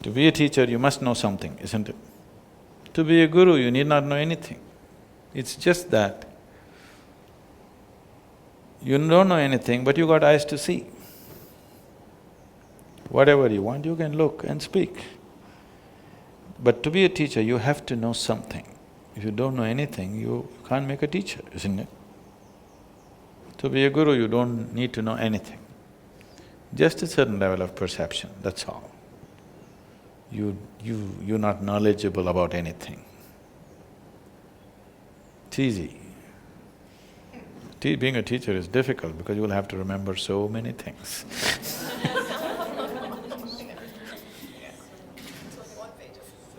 To be a teacher, you must know something, isn't it? To be a guru, you need not know anything. It's just that you don't know anything, but you got eyes to see. Whatever you want, you can look and speak. But to be a teacher, you have to know something. If you don't know anything, you can't make a teacher, isn't it? To be a guru, you don't need to know anything. Just a certain level of perception, that's all. You're not knowledgeable about anything. It's easy. Being a teacher is difficult because you will have to remember so many things.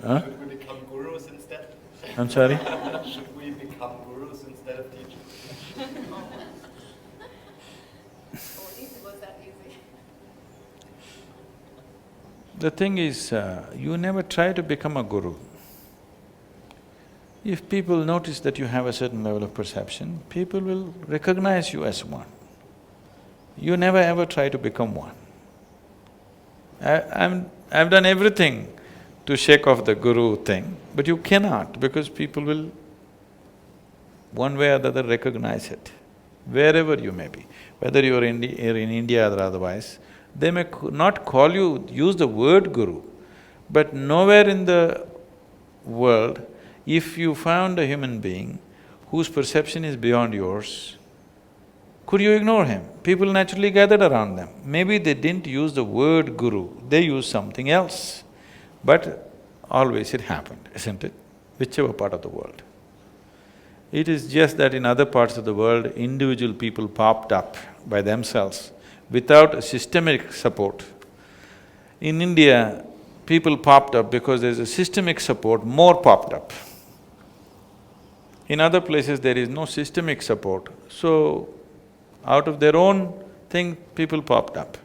Huh? Should we become gurus instead? I'm sorry? Should we become gurus instead of teachers? Was that easy? The thing is, you never try to become a guru. If people notice that you have a certain level of perception, people will recognize you as one. You never ever try to become one. I've done everything to shake off the guru thing, but you cannot because people will one way or the other recognize it, wherever you may be. Whether you're in India or otherwise, they may not call you, use the word guru, but nowhere in the world, if you found a human being whose perception is beyond yours, could you ignore him? People naturally gathered around them. Maybe they didn't use the word guru, they used something else. But always it happened, isn't it? Whichever part of the world. It is just that in other parts of the world, individual people popped up by themselves without a systemic support. In India, people popped up because there's a systemic support, more popped up. In other places, there is no systemic support, so out of their own thing, people popped up.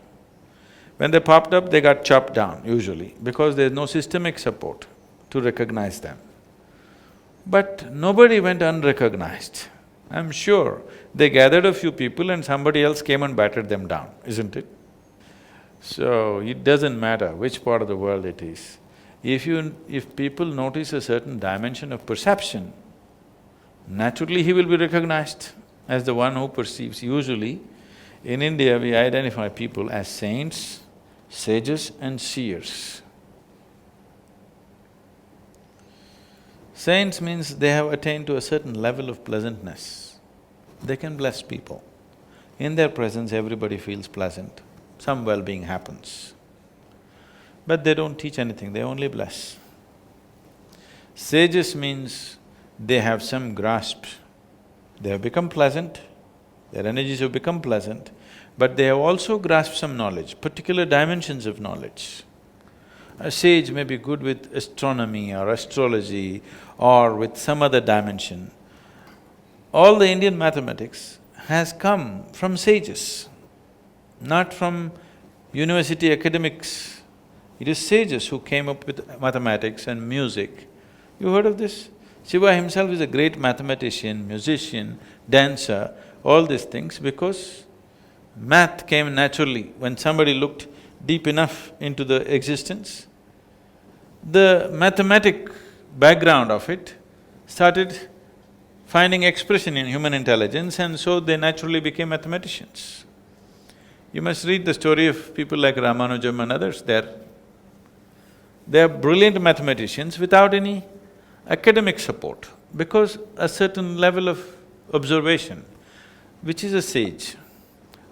When they popped up, they got chopped down usually because there's no systemic support to recognize them. But nobody went unrecognized. I'm sure they gathered a few people and somebody else came and battered them down, isn't it? So, it doesn't matter which part of the world it is. If people notice a certain dimension of perception, naturally he will be recognized as the one who perceives. Usually, in India, we identify people as saints, sages and seers. Saints means they have attained to a certain level of pleasantness. They can bless people. In their presence, everybody feels pleasant, some well-being happens. But they don't teach anything, they only bless. Sages means they have some grasp. They have become pleasant, their energies have become pleasant, but they have also grasped some knowledge, particular dimensions of knowledge. A sage may be good with astronomy or astrology or with some other dimension. All the Indian mathematics has come from sages, not from university academics. It is sages who came up with mathematics and music. You heard of this? Shiva himself is a great mathematician, musician, dancer, all these things because math came naturally. When somebody looked deep enough into the existence, the mathematic background of it started finding expression in human intelligence and so they naturally became mathematicians. You must read the story of people like Ramanujam and others, they're brilliant mathematicians without any academic support because a certain level of observation, which is a sage.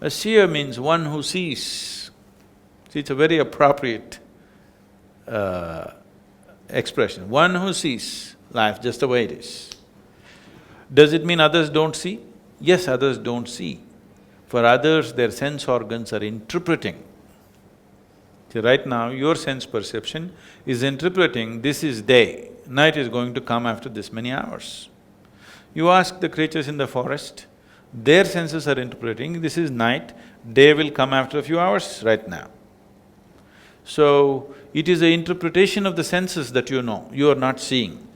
A seer means one who sees. See, it's a very appropriate expression, one who sees life just the way it is. Does it mean others don't see? Yes, others don't see. For others, their sense organs are interpreting. See, right now, your sense perception is interpreting this is day, night is going to come after this many hours. You ask the creatures in the forest, their senses are interpreting this is night, day will come after a few hours right now. So, it is the interpretation of the senses that you know, you are not seeing.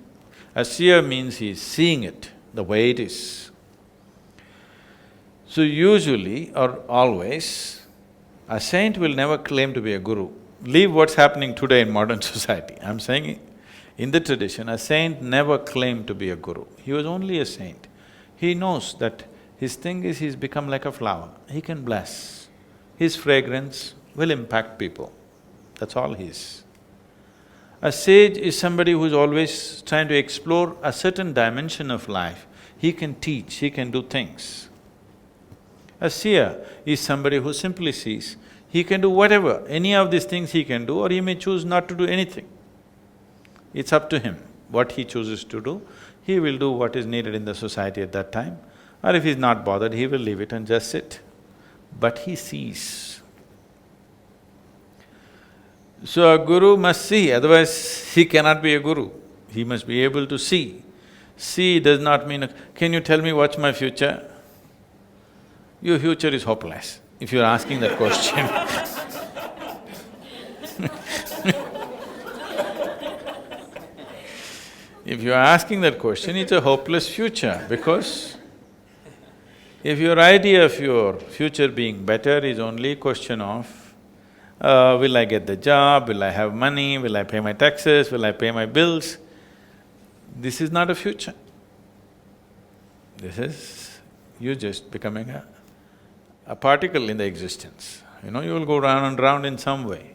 A seer means he is seeing it the way it is. So usually or always, a saint will never claim to be a guru leave what's happening today in modern society. I'm saying in the tradition, a saint never claimed to be a guru. He was only a saint. He knows that his thing is he's become like a flower. He can bless. His fragrance will impact people. That's all he is. A sage is somebody who's always trying to explore a certain dimension of life. He can teach, he can do things. A seer is somebody who simply sees. He can do whatever, any of these things he can do, or he may choose not to do anything. It's up to him what he chooses to do. He will do what is needed in the society at that time, or if he's not bothered, he will leave it and just sit. But he sees. So a guru must see, otherwise he cannot be a guru. He must be able to see. See does not mean, can you tell me what's my future? Your future is hopeless, if you're asking that question. If you're asking that question, it's a hopeless future because if your idea of your future being better is only a question of, will I get the job, will I have money, will I pay my taxes, will I pay my bills, this is not a future. This is… you just becoming a particle in the existence. You know, you will go round and round in some way.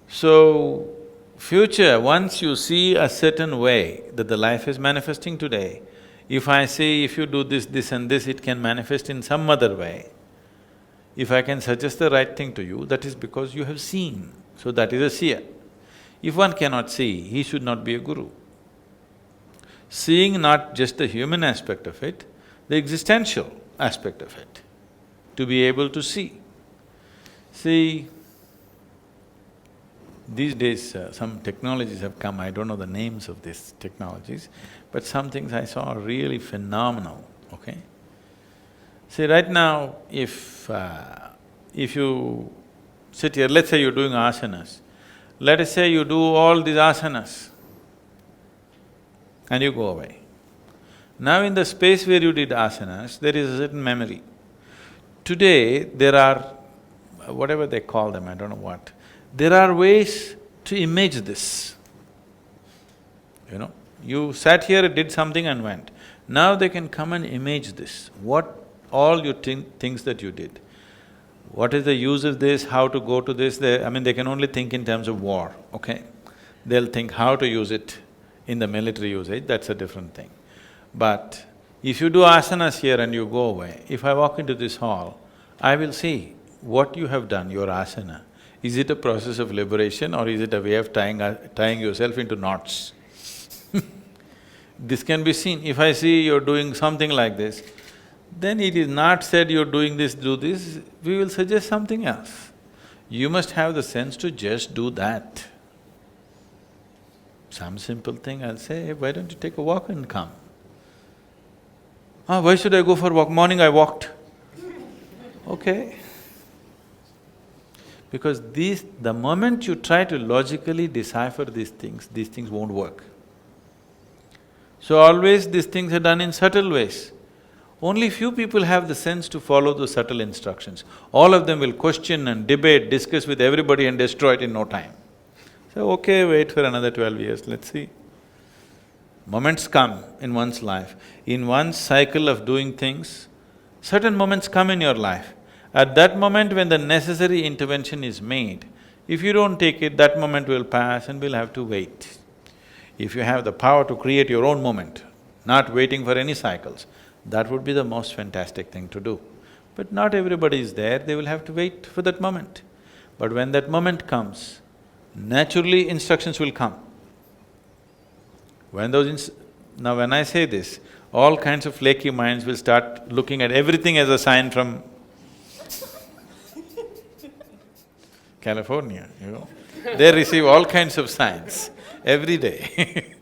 So, future, once you see a certain way that the life is manifesting today, if I say if you do this, this and this, it can manifest in some other way. If I can suggest the right thing to you, that is because you have seen, so that is a seer. If one cannot see, he should not be a guru. Seeing not just the human aspect of it, the existential aspect of it, to be able to see. See, these days some technologies have come, I don't know the names of these technologies, but some things I saw are really phenomenal, okay? See, right now, if you sit here, let's say you're doing asanas, let us say you do all these asanas and you go away. Now in the space where you did asanas, there is a certain memory. Today, there are, whatever they call them, I don't know what, there are ways to image this. You know, you sat here, did something and went. Now they can come and image this, what all you things that you did. What is the use of this, how to go to this, they can only think in terms of war, okay? They'll think how to use it in the military usage, that's a different thing. But if you do asanas here and you go away, if I walk into this hall, I will see what you have done, your asana. Is it a process of liberation or is it a way of tying yourself into knots? This can be seen. If I see you're doing something like this, then it is not said you're doing this, do this, we will suggest something else. You must have the sense to just do that. Some simple thing, I'll say, hey, why don't you take a walk and come? Why should I go for a walk? Morning I walked. Okay. Because the moment you try to logically decipher these things won't work. So always these things are done in subtle ways. Only few people have the sense to follow those subtle instructions. All of them will question and debate, discuss with everybody and destroy it in no time. So, okay, wait for another 12 years, let's see. Moments come in one's life. In one's cycle of doing things, certain moments come in your life. At that moment when the necessary intervention is made, if you don't take it, that moment will pass and we'll have to wait. If you have the power to create your own moment, not waiting for any cycles, that would be the most fantastic thing to do. But not everybody is there, they will have to wait for that moment. But when that moment comes, naturally instructions will come. Now when I say this, all kinds of flaky minds will start looking at everything as a sign from California, you know. They receive all kinds of signs every day.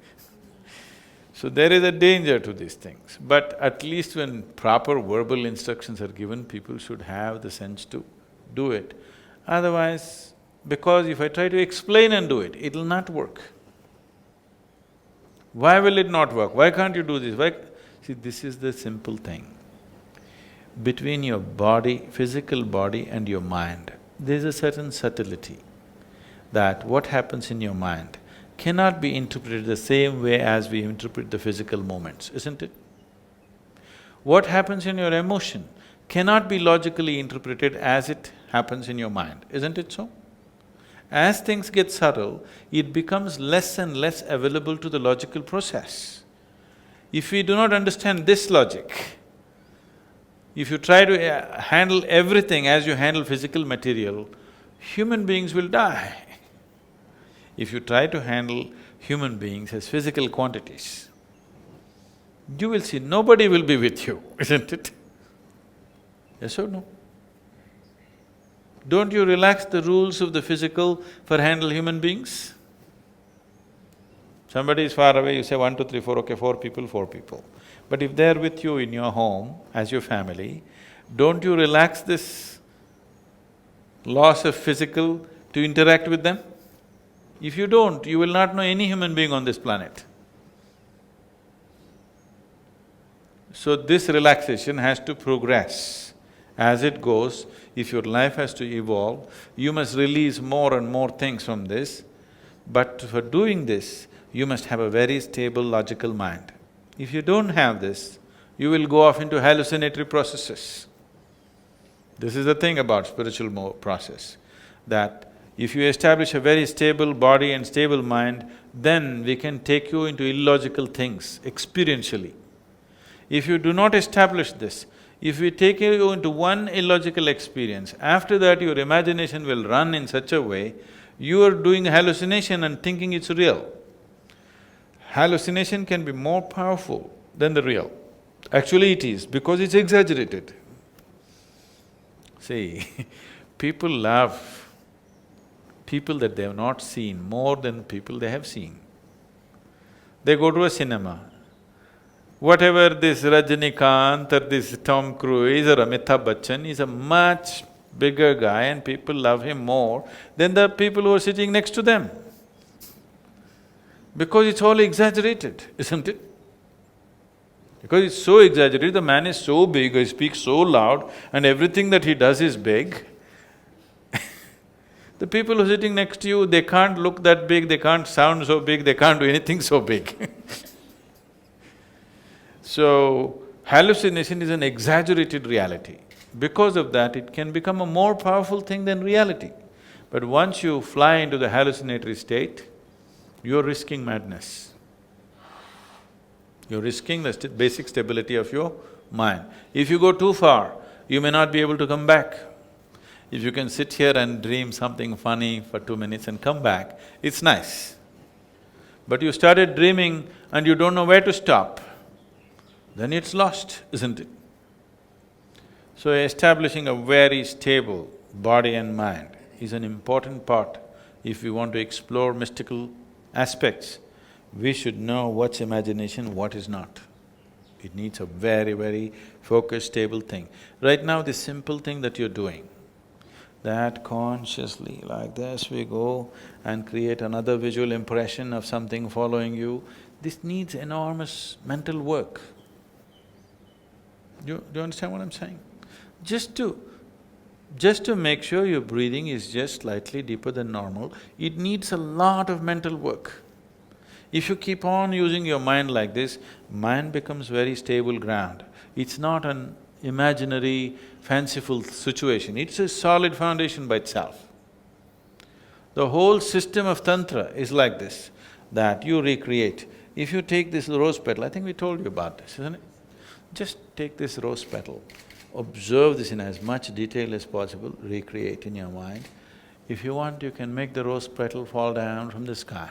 So there is a danger to these things, but at least when proper verbal instructions are given, people should have the sense to do it. Otherwise, because if I try to explain and do it, it'll not work. Why will it not work? Why can't you do this? Why… See, this is the simple thing. Between your body, physical body and your mind, there's a certain subtlety. that what happens in your mind cannot be interpreted the same way as we interpret the physical moments, isn't it? What happens in your emotion cannot be logically interpreted as it happens in your mind, isn't it so? As things get subtle, it becomes less and less available to the logical process. If we do not understand this logic, if you try to handle everything as you handle physical material, human beings will die. If you try to handle human beings as physical quantities, you will see nobody will be with you, isn't it? Yes or no? Don't you relax the rules of the physical for handle human beings? Somebody is far away, you say 1, 2, 3, 4, okay, 4 people, 4 people. But if they're with you in your home, as your family, don't you relax this laws of physical to interact with them? If you don't, you will not know any human being on this planet. So this relaxation has to progress. As it goes, if your life has to evolve, you must release more and more things from this. But for doing this, you must have a very stable, logical mind. If you don't have this, you will go off into hallucinatory processes. This is the thing about spiritual process, that if you establish a very stable body and stable mind, then we can take you into illogical things experientially. If you do not establish this, if we take you into one illogical experience, after that your imagination will run in such a way, you are doing hallucination and thinking it's real. Hallucination can be more powerful than the real. Actually it is, because it's exaggerated. See, people love people that they have not seen more than people they have seen. They go to a cinema. Whatever this Rajinikanth or this Tom Cruise or Amitabh Bachchan is a much bigger guy and people love him more than the people who are sitting next to them. Because it's all exaggerated, isn't it? Because it's so exaggerated, the man is so big, he speaks so loud and everything that he does is big. The people who are sitting next to you, they can't look that big, they can't sound so big, they can't do anything so big. So, hallucination is an exaggerated reality. Because of that, it can become a more powerful thing than reality. But once you fly into the hallucinatory state, you're risking madness. You're risking the basic stability of your mind. If you go too far, you may not be able to come back. If you can sit here and dream something funny for 2 minutes and come back, it's nice. But you started dreaming and you don't know where to stop, then it's lost, isn't it? So establishing a very stable body and mind is an important part. If we want to explore mystical aspects, we should know what's imagination, what is not. It needs a very, very focused, stable thing. Right now, this simple thing that you're doing, that consciously like this we go and create another visual impression of something following you, this needs enormous mental work. Do you understand what I'm saying? Just to make sure your breathing is just slightly deeper than normal, it needs a lot of mental work. If you keep on using your mind like this, mind becomes very stable ground. It's not an imaginary, fanciful situation, it's a solid foundation by itself. The whole system of tantra is like this, that you recreate. If you take this rose petal, I think we told you about this, isn't it? Just take this rose petal, observe this in as much detail as possible, recreate in your mind. If you want, you can make the rose petal fall down from the sky.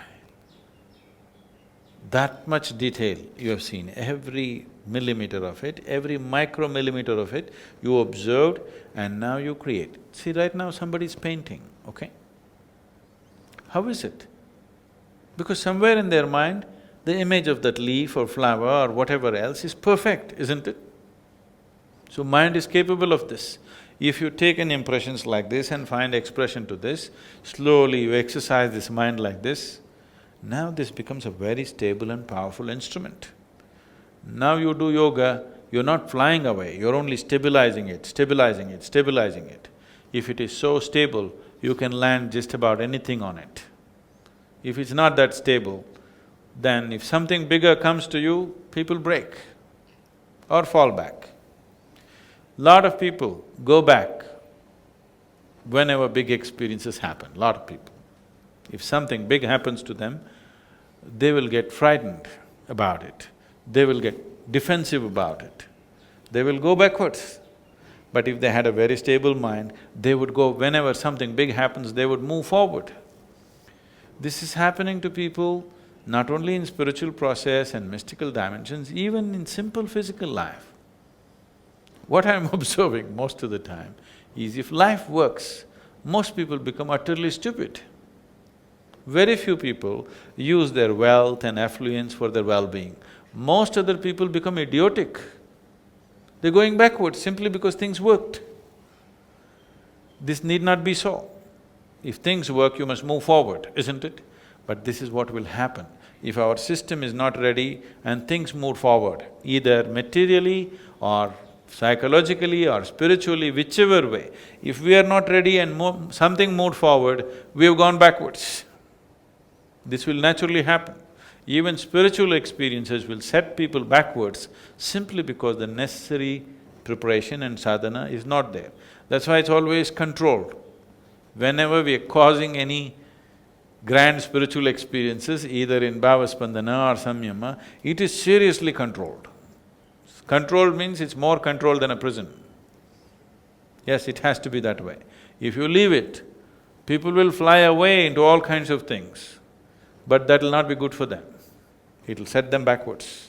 That much detail you have seen, every millimeter of it, every micromillimeter of it, you observed and now you create. See, right now somebody's painting, okay? How is it? Because somewhere in their mind, the image of that leaf or flower or whatever else is perfect, isn't it? So mind is capable of this. If you take an impressions like this and find expression to this, slowly you exercise this mind like this, now this becomes a very stable and powerful instrument. Now you do yoga, you're not flying away, you're only stabilizing it, stabilizing it, stabilizing it. If it is so stable, you can land just about anything on it. If it's not that stable, then if something bigger comes to you, people break or fall back. Lot of people go back whenever big experiences happen, lot of people. If something big happens to them, they will get frightened about it, they will get defensive about it, they will go backwards. But if they had a very stable mind, they would go… whenever something big happens, they would move forward. This is happening to people not only in spiritual process and mystical dimensions, even in simple physical life. What I'm observing most of the time is if life works, most people become utterly stupid. Very few people use their wealth and affluence for their well-being. Most other people become idiotic. They're going backwards simply because things worked. This need not be so. If things work, you must move forward, isn't it? But this is what will happen. If our system is not ready and things move forward, either materially or psychologically or spiritually, whichever way, if we are not ready and something moved forward, we have gone backwards. This will naturally happen. Even spiritual experiences will set people backwards simply because the necessary preparation and sadhana is not there. That's why it's always controlled. Whenever we are causing any grand spiritual experiences, either in bhavaspandana or samyama, it is seriously controlled. Controlled means it's more controlled than a prison. Yes, it has to be that way. If you leave it, people will fly away into all kinds of things, but that will not be good for them. It'll set them backwards.